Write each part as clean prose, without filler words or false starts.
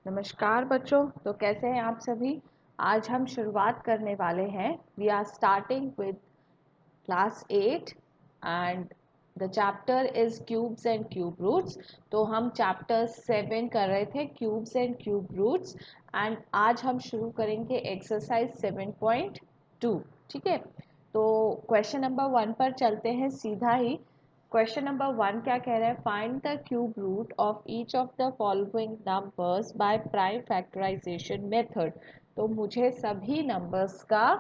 नमस्कार बच्चों। तो कैसे हैं आप सभी। आज हम शुरुआत करने वाले हैं। We are starting with class 8 and the chapter is cubes and cube roots. तो हम चैप्टर 7 कर रहे थे, cubes and cube roots, and आज हम शुरू करेंगे एक्सरसाइज 7.2। ठीक है, तो क्वेश्चन नंबर 1 पर चलते हैं सीधा ही। क्वेश्चन नंबर 1 क्या कह रहा है? Find the cube root of each of the following numbers by prime factorisation method. तो मुझे सभी नंबर्स का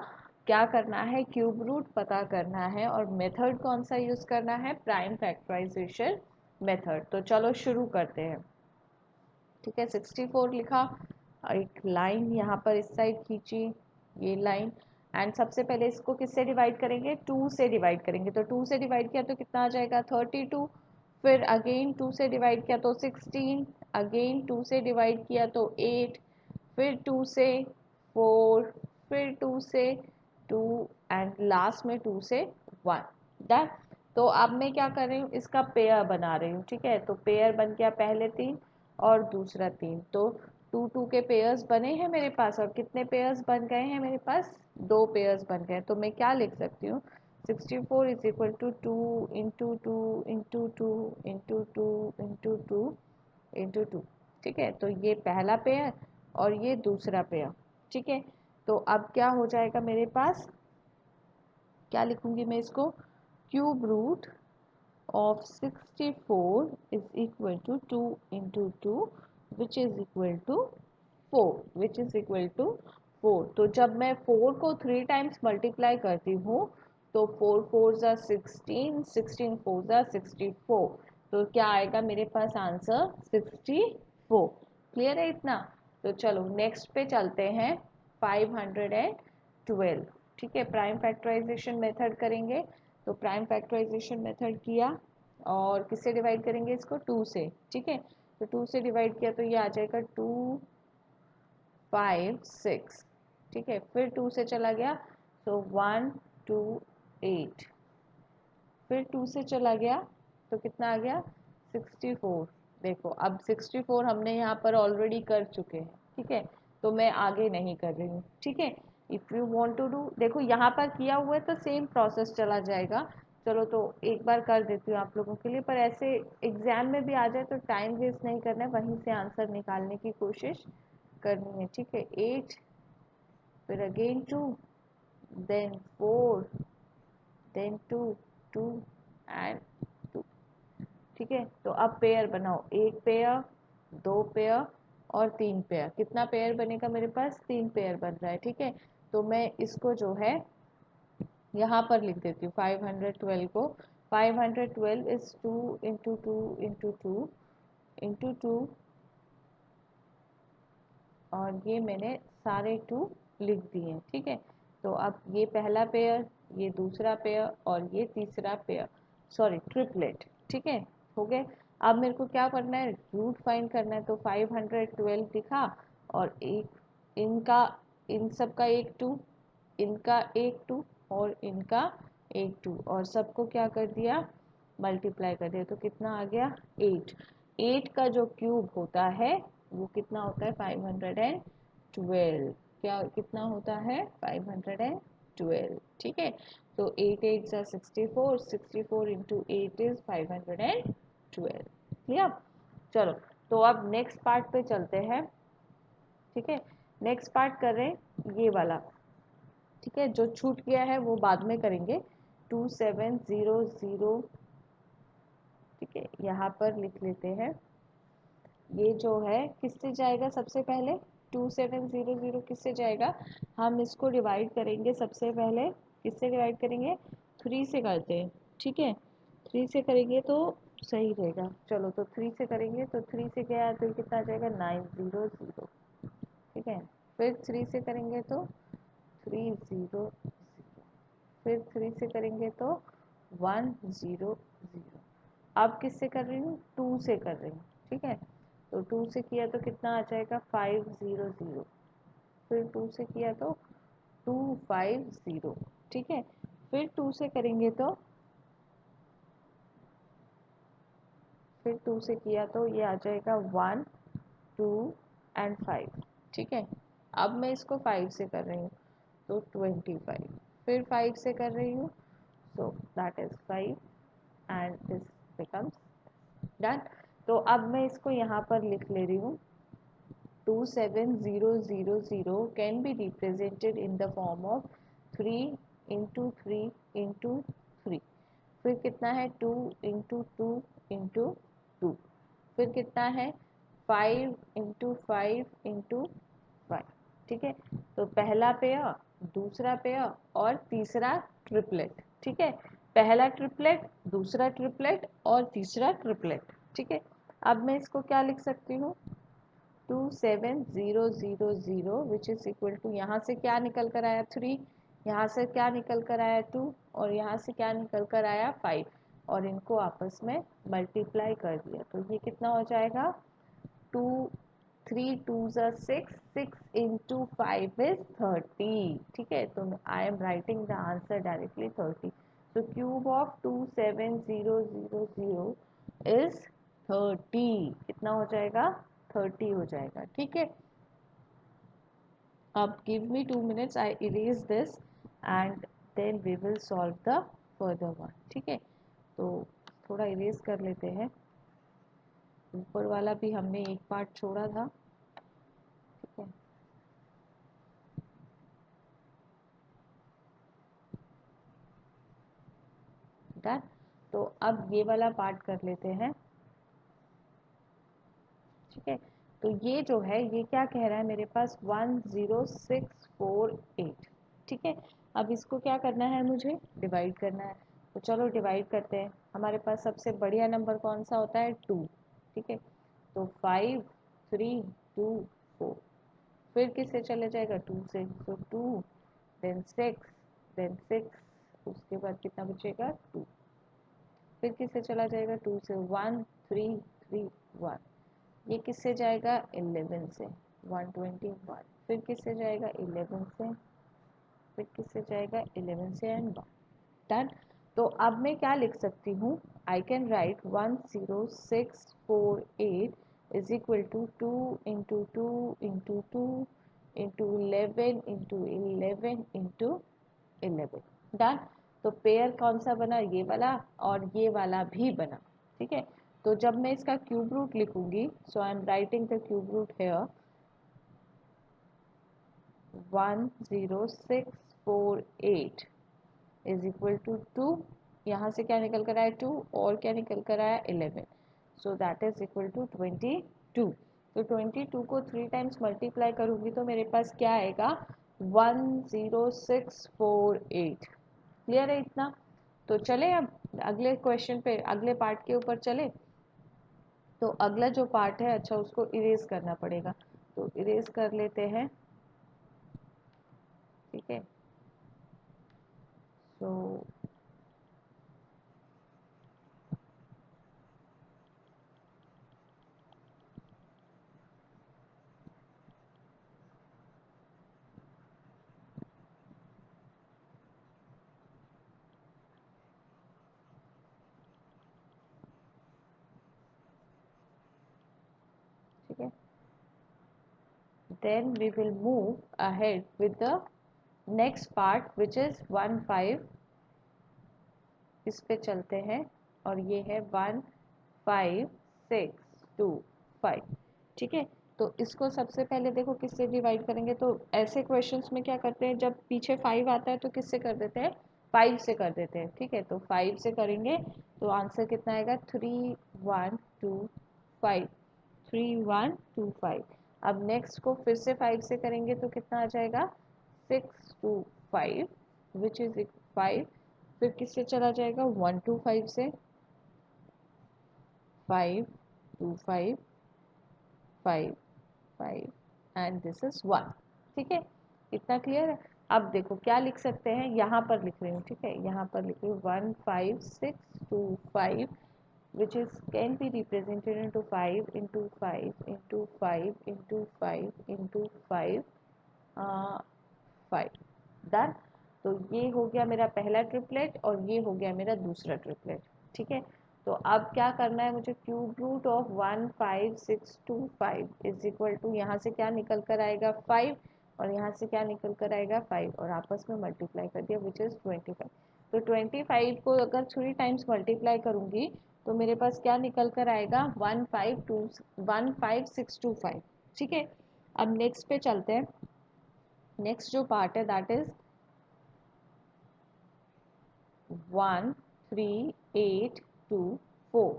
क्या करना है? क्यूब रूट पता करना है, और मेथड कौन सा यूज करना है? Prime factorisation method. तो चलो शुरू करते हैं। ठीक है, 64 लिखा, एक लाइन यहाँ पर इस साइड खींची, ये लाइन, एंड सबसे पहले इसको किससे डिवाइड करेंगे? 2 से डिवाइड करेंगे। तो 2 से डिवाइड किया तो कितना आ जाएगा? 32। फिर अगेन 2 से डिवाइड किया तो 16, अगेन 2 से डिवाइड किया तो 8, फिर 2 से 4, फिर 2 से 2, एंड लास्ट में 2 से 1। डन। तो अब मैं क्या कर रही हूँ? इसका पेयर बना रही हूँ। ठीक है, तो पेयर बन गया, पहले 3 और दूसरा 3। तो 2 के पेयर्स बने हैं मेरे पास, और कितने पेयर्स बन गए हैं मेरे पास? 2 पेयर्स बन गए। तो मैं क्या लिख सकती हूँ? 64 is equal to 2 into 2 into 2 into 2 into 2 into 2। ठीक है, तो ये पहला पेयर और ये दूसरा पेयर। ठीक है, तो अब क्या हो जाएगा मेरे पास? क्या लिखूंगी मैं इसको? Cube root of 64 is equal to 2 into 2 which is equal to 4, which is equal to 4। तो जब मैं 4 को 3 टाइम्स मल्टीप्लाई करती हूँ तो 4 4 ज़ा 16, 16 4 ज़ा 64। तो क्या आएगा मेरे पास आंसर? 64। क्लियर है इतना? तो चलो नेक्स्ट पे चलते हैं, 512। ठीक है, प्राइम फैक्टराइजेशन मेथड करेंगे। तो प्राइम फैक्टराइजेशन मेथड किया, और किससे डिवाइड करेंगे इसको? 2 से। ठीक है, तो 2 से डिवाइड किया तो ये आ जाएगा 2 5 6। ठीक है, फिर 2 से चला गया तो 1 2 8, फिर 2 से चला गया तो कितना आ गया? 64। देखो अब 64 हमने यहाँ पर ऑलरेडी कर चुके हैं। ठीक है, तो मैं आगे नहीं कर रही हूँ। ठीक है, if you want to do, देखो यहाँ पर किया हुआ है तो सेम प्रोसेस चला जाएगा। चलो तो एक बार कर देती हूँ आप लोगों के लिए, पर ऐसे एग्जाम में भी आ जाए तो टाइम वेस्ट नहीं करना है, वहीं से आंसर निकालने की कोशिश करनी है। ठीक है, 8, फिर अगेन 2, देन 4, देन 2, 2 एंड 2। ठीक है, तो अब पेयर बनाओ, एक पेयर, दो पेयर और 3 पेयर। कितना पेयर बनेगा मेरे पास? 3 पेयर बन रहा है। ठीक है, तो मैं इसको जो है यहाँ पर लिख देती हूँ 512 को। 512 इज 2 इंटू 2 इंटू 2 इंटू 2, और ये मैंने सारे 2 लिख दिए। ठीक है, तो अब ये पहला पेयर, ये दूसरा पेयर और ये तीसरा पेयर, सॉरी ट्रिपलेट। ठीक है, हो गए। अब मेरे को क्या करना है? रूट फाइंड करना है। तो 512 लिखा, और एक इनका, इन सब का एक 2, इनका एक 2 और इनका एक 2, और सबको क्या कर दिया? मल्टीप्लाई कर दिया। तो कितना आ गया? 8। 8 का जो क्यूब होता है वो कितना होता है? 512। क्या कितना होता है? 512। ठीक है, तो 8 8 ज़ा 64, 64 इंटू 8 इज 512। क्लियर? चलो, तो अब नेक्स्ट पार्ट पे चलते हैं। ठीक है, नेक्स्ट पार्ट कर रहे हैं ये वाला। ठीक है, जो छूट गया है वो बाद में करेंगे। 2700। ठीक है, यहाँ पर लिख लेते हैं। ये जो है किससे जाएगा सबसे पहले? 2700 किससे जाएगा? हम इसको डिवाइड करेंगे सबसे पहले। किससे डिवाइड करेंगे? 3 से करते हैं। ठीक है, 3 से करेंगे तो सही रहेगा। चलो, तो 3 से करेंगे तो 3 से क्या है? तो कितना आ जाएगा? 900। ठीक है, फिर 3 से करेंगे तो 300, फिर 3 से करेंगे तो 100। अब किससे कर रही हूँ? 2 से कर रही हूँ। ठीक है, तो 2 से किया तो कितना आ जाएगा? 500। फिर 2 से किया तो 250। ठीक है, फिर 2 से करेंगे तो, फिर 2 से किया तो ये आ जाएगा 1 2 एंड 5। ठीक है, अब मैं इसको 5 से कर रही हूँ तो 25, फिर 5 से कर रही हूँ सो that is 5 and this becomes done. तो अब मैं इसको यहाँ पर लिख ले रही हूँ 27000 can be represented in the form of 3 into 3 into 3। फिर कितना है 2 इंटू 2 इंटू 2। फिर कितना है 5 इंटू 5 इंटू 5। ठीक है, तो पहला पेयर, दूसरा पेयर और तीसरा ट्रिपलेट। ठीक है, पहला ट्रिपलेट, दूसरा ट्रिपलेट और तीसरा ट्रिपलेट। ठीक है, अब मैं इसको क्या लिख सकती हूँ 27000 विच इज इक्वल टू, यहाँ से क्या निकल कर आया 3, यहाँ से क्या निकल कर आया 2 और यहाँ से क्या निकल कर आया 5 और इनको आपस में मल्टीप्लाई कर दिया तो ये कितना हो जाएगा 2 3 2 6, 6 इंटू 5 इज 30। ठीक है, तो आई am writing the answer directly 30। तो क्यूब ऑफ 27000 इज 30। कितना हो जाएगा 30 हो जाएगा। ठीक है, अब give me 2 minutes, I erase this and then we will solve the further one. ठीक है, तो थोड़ा इरेज कर लेते हैं, ऊपर वाला भी हमने एक पार्ट छोड़ा था। ठीक है, डन। तो अब ये वाला पार्ट कर लेते हैं। ठीक है, तो ये जो है ये क्या कह रहा है मेरे पास 10648। ठीक है, अब इसको क्या करना है मुझे डिवाइड करना है, तो चलो डिवाइड करते हैं। हमारे पास सबसे बढ़िया नंबर कौन सा होता है 2। ठीक है, तो 5 3 2 4। फिर किससे चले जाएगा 2 से, तो 2 देन 6 देन 6, उसके बाद कितना बचेगा 2। फिर किससे चला जाएगा 2 से 1 3 3 1। ये किससे जाएगा 11 से 121। फिर किससे जाएगा 11 से, फिर किससे जाएगा 11 से एंड 1। डन। तो अब मैं क्या लिख सकती हूँ, I can write 10648 is equal to 2 into 2 into 2 into 11 into 11 into 11। Done. तो पेयर कौन सा बना, ये वाला और ये वाला भी बना। ठीक है, तो जब मैं इसका क्यूब रूट लिखूंगी, so I am writing the cube root here 10648 is equal to 2, यहाँ से क्या निकल कर आया 2 और क्या निकल कर आया 11, so that is equal to 22। तो 22 को 3 टाइम्स मल्टीप्लाई करूंगी तो मेरे पास क्या आएगा 10648। क्लियर है इतना। तो चले अब अगले क्वेश्चन पे, अगले पार्ट के ऊपर चले। तो अगला जो पार्ट है, अच्छा उसको इरेज करना पड़ेगा, तो इरेज कर लेते हैं। ठीक है, सो ठीक है, then we will move ahead with the next part which is 15। इस पे चलते हैं और ये है 15625। ठीक है, तो इसको सबसे पहले देखो किससे डिवाइड करेंगे, तो ऐसे क्वेश्चंस में क्या करते हैं जब पीछे 5 आता है तो किससे कर देते हैं 5 से कर देते हैं। ठीक है, तो 5 से करेंगे तो आंसर कितना आएगा 3125, 3125। अब नेक्स्ट को फिर से 5 से करेंगे तो कितना आ जाएगा 625 विच इज 5। फिर किससे चला जाएगा 125 से 525 5 5 एंड दिस इज 1। ठीक है, इतना क्लियर है। अब देखो क्या लिख सकते हैं, यहाँ पर लिख रही हूँ। ठीक है, यहाँ पर लिख रही हूँ 15625 which is can be represented into 5 into 5 into 5 into 5 into 5 5। Done. तो ये हो गया मेरा पहला ट्रिपलेट और ये हो गया मेरा दूसरा ट्रिपलेट। ठीक है, तो अब क्या करना है मुझे, cube root of 15625 is equal to, यहाँ से क्या निकल कर आएगा 5 और यहाँ से क्या निकल कर आएगा 5 और आपस में मल्टीप्लाई कर दिया विच इज़ 25। तो 25 को अगर 3 टाइम्स मल्टीप्लाई करूँगी तो मेरे पास क्या निकल कर आएगा 15625। ठीक है, अब नेक्स्ट पे चलते हैं। नेक्स्ट जो पार्ट है दैट इज 13824।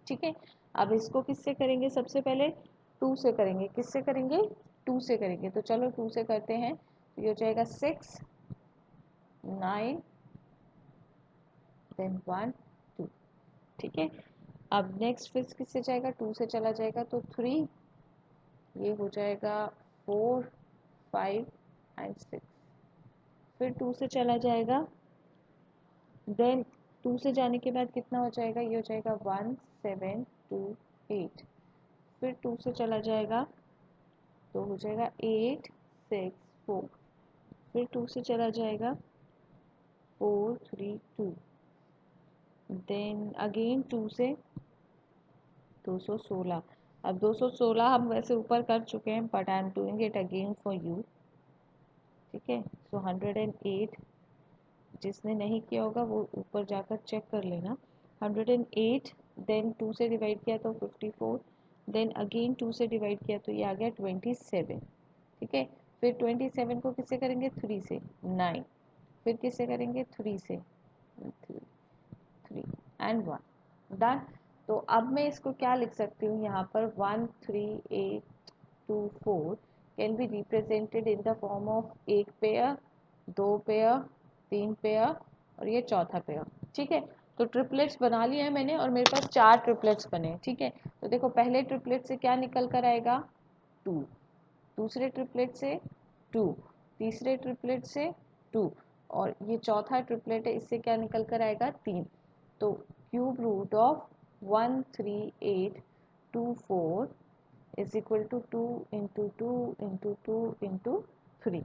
ठीक है, अब इसको किससे करेंगे, सबसे पहले 2 से करेंगे। किससे करेंगे, 2 से करेंगे। तो चलो 2 से करते हैं। तो ये हो जाएगा 6 9 देन 1 2। ठीक है, अब नेक्स्ट फिर किससे जाएगा, 2 से चला जाएगा तो 3, ये हो जाएगा 4 5 एंड 6। फिर 2 से चला जाएगा, देन 2 से जाने के बाद कितना हो जाएगा, ये हो जाएगा 1728। फिर 2 से चला जाएगा तो हो जाएगा 864। फिर 2 से चला जाएगा 432। देन अगेन 2 से 216। अब 216 हम वैसे ऊपर कर चुके हैं but I am doing it again for you. ठीक है, सो 108, जिसने नहीं किया होगा वो ऊपर जाकर चेक कर लेना। 108 देन 2 से डिवाइड किया तो 54, देन अगेन 2 से डिवाइड किया तो ये आ गया 27। ठीक है, फिर 27 को किससे करेंगे, 3 से 9, फिर किससे करेंगे 3 से 3 एंड 1 डन। तो अब मैं इसको क्या लिख सकती हूँ यहाँ पर 13824 can be represented in the form of 1 pair 2 pair 3 pair और ये चौथा पेयर। ठीक है, तो ट्रिपलेट्स बना लिए हैं मैंने और मेरे पास 4 ट्रिपलेट्स बने। ठीक है, तो देखो पहले ट्रिपलेट से क्या निकल कर आएगा 2, दूसरे ट्रिपलेट से 2, तीसरे ट्रिपलेट से 2 और ये चौथा ट्रिपलेट है, इससे क्या निकल कर आएगा 3। तो cube root of 13824 is equal to 2 into 2 into 2 into 3।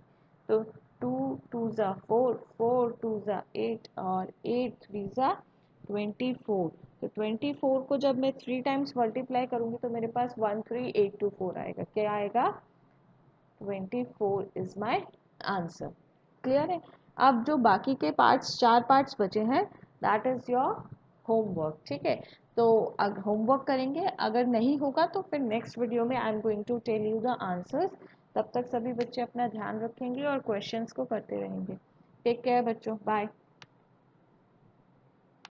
तो 2 2 ज़ा 4, 4 2 ज़ा 8 और 8 3 ज़ा 24। तो 24 को जब मैं 3 टाइम्स मल्टीप्लाई करूँगी तो मेरे पास 13824 आएगा। क्या आएगा, 24 इज माई आंसर। क्लियर है। अब जो बाकी के पार्ट्स 4 पार्ट्स बचे हैं दैट इज योर होमवर्क। ठीक है, तो होमवर्क करेंगे, अगर नहीं होगा तो फिर नेक्स्ट वीडियो में I am going to tell you the answers. तब तक सभी बच्चे अपना ध्यान रखेंगे और क्वेश्चंस को करते रहेंगे। टेक केयर बच्चों, बाय।